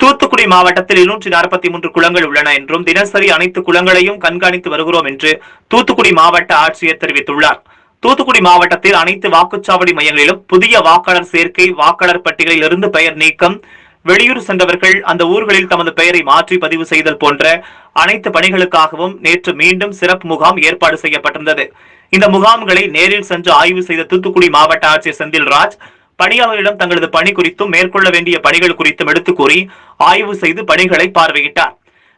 தூத்துக்குடி மாவட்டத்தில் 243 குளங்கள் உள்ளன என்றும் தினசரி அனைத்து குளங்களையும் கண்காணித்து வருகிறோம் என்று தூத்துக்குடி மாவட்ட ஆட்சியர் தெரிவித்துள்ளார். தூத்துக்குடி மாவட்டத்தில் அனைத்து வாக்குச்சாவடி மையங்களிலும் புதிய வாக்காளர் சேர்க்கை, வாக்காளர் பட்டியலில் இருந்து பெயர் நீக்கம், வெளியூர் சென்றவர்கள் அந்த ஊர்களில் தமது பெயரை மாற்றி பதிவு செய்தல் போன்ற அனைத்து பணிகளுக்காகவும் நேற்று மீண்டும் சிறப்பு முகாம் ஏற்பாடு செய்யப்பட்டிருந்தது. இந்த முகாம்களை நேரில் சென்று ஆய்வு செய்த தூத்துக்குடி மாவட்ட ஆட்சியர் செந்தில்ராஜ் பணியாளர்களிடம் தங்களது பணி குறித்தும் மேற்கொள்ள வேண்டிய பணிகள் குறித்தும் எடுத்துக் கூறி ஆய்வு செய்து பணிகளை பார்வையிட்டார்.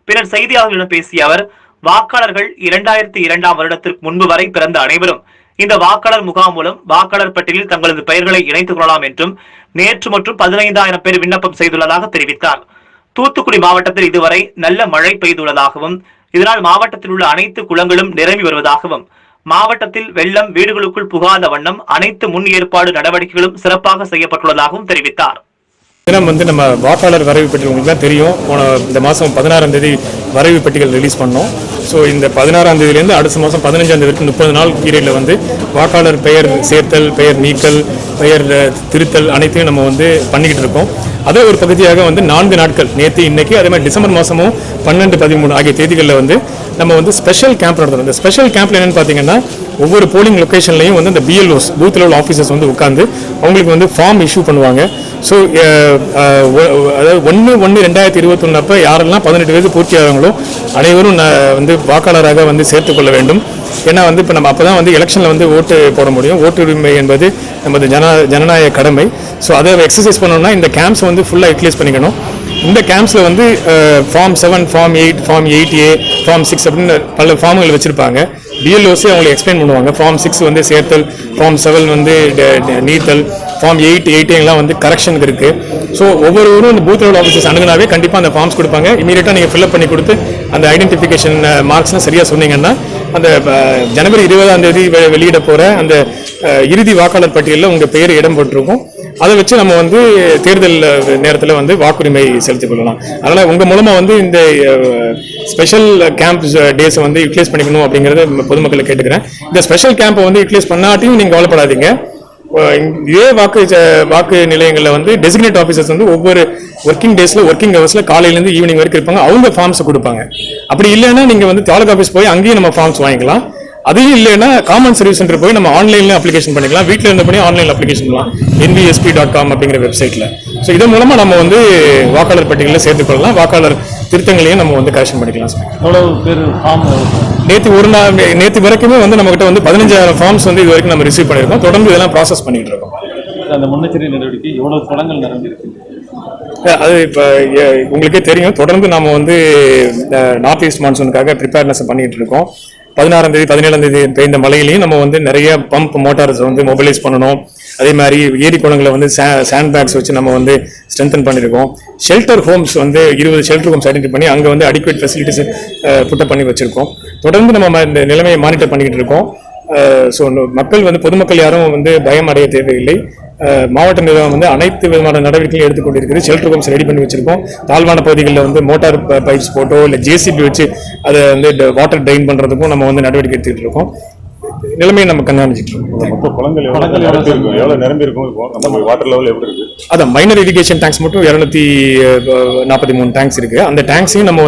பின்னர் செய்தியாளர்களிடம் பேசிய அவர், வாக்காளர்கள் 2002ஆம் வருடத்திற்கு முன்பு வரை பிறந்த அனைவரும் இந்த வாக்காளர் முகாம் மூலம் வாக்காளர் பட்டியலில் தங்களது பெயர்களை இணைத்துக் கொள்ளலாம் என்றும் நேற்று மற்றும் 15,000 பேர் விண்ணப்பம் செய்துள்ளதாக தெரிவித்தார். தூத்துக்குடி மாவட்டத்தில் இதுவரை நல்ல மழை பெய்துள்ளதாகவும் இதனால் மாவட்டத்தில் உள்ள அனைத்து குளங்களும் நிரம்பி வருவதாகவும், மாவட்டத்தில் வெள்ளம் வீடுகளுக்குள் புகாத வண்ணம் அனைத்து முன் ஏற்பாடு நடவடிக்கைகளும் சிறப்பாக செய்யப்பட்டுள்ளதாகவும் தெரிவித்தார். தினம் நம்ம வாக்காளர் வரைவு பட்டியல் உங்களுக்கு தான் தெரியும். இந்த மாதம் 16ஆம் தேதி வரைவு பட்டியல் ரிலீஸ் பண்ணோம். ஸோ இந்த 16ஆம் தேதியிலேருந்து அடுத்த மாதம் 15ஆம் தேதி வரைக்கும் 30 நாள் பீரியடில் வாக்காளர் பெயர் சேர்த்தல், பெயர் நீக்கல், பெயர் திருத்தல் அனைத்தையும் நம்ம பண்ணிக்கிட்டு இருக்கோம். அதே ஒரு பகுதியாக 4 நாட்கள் நேற்று இன்னைக்கு, அதே மாதிரி டிசம்பர் மாதமும் 12, 13 ஆகிய தேதிகளில் நம்ம ஸ்பெஷல் கேம்ப் நடத்துகிறோம். இந்த ஸ்பெஷல் கேம்ப்ல என்னன்னு பார்த்தீங்கன்னா, ஒவ்வொரு போலிங் லொக்கேஷன்லையும் இந்த பிஎல்ஓஸ், பூத் லெவல் ஆஃபீஸர்ஸ் உட்காந்து அவங்களுக்கு ஃபார்ம் இஷ்யூ பண்ணுவாங்க. ஸோ அதாவது 1/1/2021 அப்போ யாரெல்லாம் 18 வயது பூர்த்தி ஆகிறாங்களோ அனைவரும் வாக்காளராக சேர்த்துக்கொள்ள வேண்டும். ஏன்னா இப்போ நம்ம அப்போ தான் எலெக்ஷனில் ஓட்டு போட முடியும். ஓட்டு உரிமை என்பது நமது ஜனநாயக கடமை. ஸோ அதை எக்ஸசைஸ் பண்ணணும்னா இந்த கேம்ப்ஸ் ஃபுல்லாக யூட்டிலைஸ் பண்ணிக்கணும். இந்த கேம்ப்ஸில் form 7, form 8, form 8A, form 6 அப்படின்னு பல ஃபார்முகள் வச்சுருப்பாங்க. பிஎல்ஓஸே அவங்களுக்கு எக்ஸ்பிளைன் பண்ணுவாங்க. ஃபார்ம் 6 சேர்த்தல், ஃபார்ம் 7 நீத்தல், ஃபார்ம் 8A கரெக்ஷனுக்கு இருக்குது. ஸோ ஒவ்வொருவரும் இந்த பூத் லெவல் ஆஃபீஸர்ஸ் அணுகுனாவே கண்டிப்பாக அந்த ஃபார்ம்ஸ் கொடுப்பாங்க. இமீடியட்டாக நீங்கள் ஃபில்அப் பண்ணி கொடுத்து அந்த ஐடென்டிஃபிகேஷன் மார்க்ஸ்லாம் சரியாக சொன்னீங்கன்னா அந்த ஜனவரி 20ஆம் தேதி வெளியிட போகிற அந்த இறுதி வாக்காளர் பட்டியலில் உங்கள் பெயர் இடம் போட்டிருக்கும். அதை வச்சு நம்ம தேர்தல் நேரத்தில் வாக்குரிமை செலுத்திக் கொள்ளலாம். அதனால் உங்கள் மூலமாக இந்த ஸ்பெஷல் கேம்ப் டேஸை யூட்டிலைஸ் பண்ணிக்கணும் அப்படிங்கிறத பொதுமக்களை கேட்டுக்கிறேன். இந்த ஸ்பெஷல் கேம்பை யூட்டிலைஸ் பண்ணாட்டியும் நீங்கள் கவலைப்படாதீங்க. இதே வாக்கு நிலையங்களில் டெசிக்னேட் ஆஃபீஸர்ஸ் ஒவ்வொரு ஒர்க்கிங் டேஸில், ஒர்க்கிங் ஹவர்ஸில் காலையிலேருந்து ஈவினிங் வரைக்கும் இருப்பாங்க. அவங்க ஃபார்ம்ஸை கொடுப்பாங்க. அப்படி இல்லைன்னா நீங்கள் தாலுகா ஆஃபீஸ் போய் அங்கேயும் நம்ம ஃபார்ம்ஸ் வாங்கிக்கலாம். அதையும் இல்லைன்னா காமன் சர்வீஸ் சென்டர் போய் நம்ம ஆன்லைன்ல அப்ளிகேஷன் பண்ணிக்கலாம். வீட்டில் இருந்தபடி ஆன்லைன் அப்ளிகேஷன் பண்ணலாம் nvsp.com அப்படிங்கிற வெப்சைட்ல. ஸோ இதன் மூலமா நம்ம வாக்காளர் பட்டியலில் சேர்த்துக்கொள்ளலாம். வாக்காளர் திருத்தங்களையும் நம்ம கரெக்ஷன் பண்ணிக்கலாம். எவ்வளவு பேர் ஃபார்ம் நேற்று வரைக்குமே நம்ம கிட்ட 15,000 ஃபார்ம்ஸ் இது வரைக்கும் நம்ம ரிசீவ் பண்ணியிருக்கோம். தொடர்ந்து இதெல்லாம் ப்ராசஸ் பண்ணிட்டு இருக்கோம். அந்த முன்னெச்சரிக்கை நடவடிக்கை எவ்வளவு குளங்கள் நிரம்பி இருக்கு அது இப்போ உங்களுக்கே தெரியும். தொடர்ந்து நம்ம நார்த் ஈஸ்ட் மான்சூனுக்காக ப்ரிப்பேர்னஸ் பண்ணிட்டு இருக்கோம். 16ஆம் தேதி 17ஆம் தேதி பெய்த மழையிலையும் நம்ம நிறைய பம்ப் மோட்டார்ஸ் மொபிலைஸ் பண்ணணும். அதே மாதிரி ஏரி குளங்களை சாண்ட் பேக்ஸ் வச்சு நம்ம ஸ்ட்ரென்தன் பண்ணியிருக்கோம். Shelter homes 20 shelter homes identify பண்ணி அங்கே அடிக்குவேட் ஃபெசிலிட்டிஸ் புட்டப் பண்ணி வச்சிருக்கோம். தொடர்ந்து நம்ம இந்த நிலைமையை மானிட்டர் பண்ணிக்கிட்டு இருக்கோம். ஸோ மக்கள் பொதுமக்கள் யாரும் பயம் அடைய தேவையில்லை. மாவட்ட நிர்வாகம் அனைத்து விதமான நடவடிக்கைகளும் எடுத்துக்கொண்டிருக்கிறது. ஷெல்டர் ஹோம்ஸ் ரெடி பண்ணி வச்சிருக்கோம். தாழ்வான பகுதிகளில் மோட்டார் பைப்ஸ் போட்டோ இல்லை ஜேசிபி வச்சு அதை வாட்டர் ட்ரெயின் பண்ணுறதுக்கும் நம்ம நடவடிக்கை எடுத்துக்கிட்டு இருக்கோம். நிலைமையை நம்ம கண்காணிச்சிட்டு இருக்கோம். அதான் மைனர் இரிகேஷன் டேங்க்ஸ் மட்டும் 243 டேங்க்ஸ் இருக்கு. அந்த டேங்க்ஸையும் நம்ம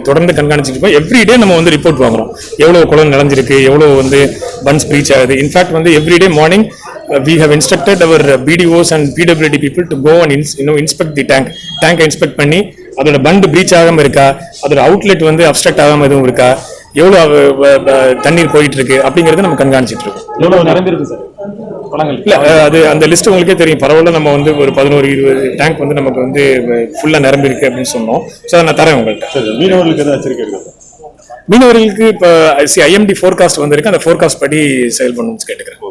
தொடர்ந்து கண்காணிச்சிட்டு இருக்கோம். எவ்ரிடே நம்ம ரிப்போர்ட் வாங்குறோம். எவ்வளவு குளம் நிலஞ்சிருக்கு, எவ்வளவு பன்ஸ் பிரீச் ஆகுது. In fact everyday morning we have instructed our BDOs and PWD people to go and inspect the tank inspect பண்ணி அதோட பண்ட் பிரீச் ஆகாம இருக்கா, அதோட அவுட்லெட் அப்ஸ்ட்ரக்ட் ஆகாம எதுவும் இருக்கா, எவ்வளவு தண்ணீர் போயிட்டு இருக்கு அப்படிங்கறத நம்ம கண்காணிச்சிட்டு இருக்கோம். எவ்வளவு நிரம்பிருக்கு சார் குளங்கள்? இல்ல அது அந்த லிஸ்ட் உங்களுக்கே தெரியும். பரவாயில்ல, நம்ம ஒரு 11-20 டேங்க் நமக்கு ஃபுல்லா நிரம்பி இருக்கு அப்படின்னு சொன்னோம். ஸோ நான் தரேன் உங்கள்கிட்ட. மீனவர்களுக்கு எதாவது எச்சரிக்கை இருக்கு? மீனவர்களுக்கு இப்போ IMD ஃபோர்காஸ்ட் வந்திருக்கு. அந்த ஃபோர்காஸ்ட் படி செயல்படணும்னு கேட்டுக்கிறேன்.